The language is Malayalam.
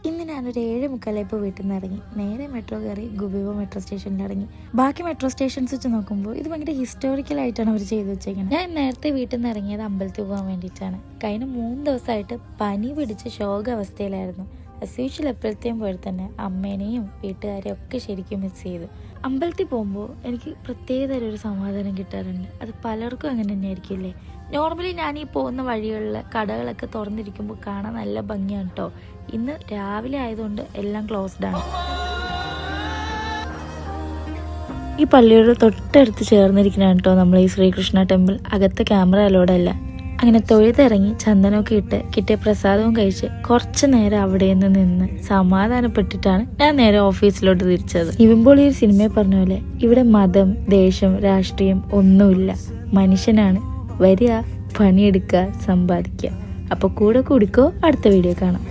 ഇന്ന് ഞാനൊരു 7:45 വീട്ടിൽ നിന്ന് ഇറങ്ങി നേരെ മെട്രോ കയറി ഗുബിവോ മെട്രോ സ്റ്റേഷനിൽ ഇറങ്ങി. ബാക്കി മെട്രോ സ്റ്റേഷൻസ് വെച്ച് നോക്കുമ്പോൾ ഇത് ഭയങ്കര ഹിസ്റ്റോറിക്കലായിട്ടാണ് അവർ ചെയ്തു വെച്ചേക്കുന്നത്. ഞാൻ നേരത്തെ വീട്ടിൽ നിന്ന് ഇറങ്ങിയത് അമ്പലത്തിൽ പോകാൻ വേണ്ടിയിട്ടാണ്. കഴിഞ്ഞ 3 ദിവസമായിട്ട് പനി പിടിച്ച് ശോകാവസ്ഥയിലായിരുന്നു. അസ്യൂഷ്വൽ എപ്പോഴത്തെയും പോലെ തന്നെ അമ്മേനെയും വീട്ടുകാരെയും ഒക്കെ ശരിക്കും മിസ് ചെയ്തു. അമ്പലത്തിൽ പോകുമ്പോൾ എനിക്ക് പ്രത്യേകതരം ഒരു സമാധാനം കിട്ടാറുണ്ട്. അത് പലർക്കും അങ്ങനെ തന്നെയായിരിക്കില്ലേ. നോർമലി ഞാൻ ഈ പോകുന്ന വഴികളിൽ കടകളൊക്കെ തുറന്നിരിക്കുമ്പോൾ കാണാൻ നല്ല ഭംഗിയാണ് കേട്ടോ. ഇന്ന് രാവിലെ ആയതുകൊണ്ട് എല്ലാം ക്ലോസ്ഡ് ആണ്. ഈ പള്ളിയോട് തൊട്ടടുത്ത് ചേർന്നിരിക്കുന്നതാണ് കേട്ടോ നമ്മൾ ഈ ശ്രീകൃഷ്ണ ടെമ്പിൾ. അകത്ത് ക്യാമറ അലോഡല്ല. അങ്ങനെ തൊഴുതിറങ്ങി ചന്ദനമൊക്കെ ഇട്ട് കിട്ടിയ പ്രസാദവും കഴിച്ച് കുറച്ചു നേരം അവിടെ നിന്ന് സമാധാനപ്പെട്ടിട്ടാണ് ഞാൻ നേരെ ഓഫീസിലോട്ട് തിരിച്ചത്. നിവിൻ ഈ സിനിമയിൽ പറഞ്ഞ പോലെ ഇവിടെ മതം, ദേശം, രാഷ്ട്രീയം ഒന്നുമില്ല. മനുഷ്യനാണ്. വരിക, പണിയെടുക്കുക, സമ്പാദിക്കുക. അപ്പോൾ കൂടെ കൂടിക്കോ. അടുത്ത വീഡിയോ കാണാം.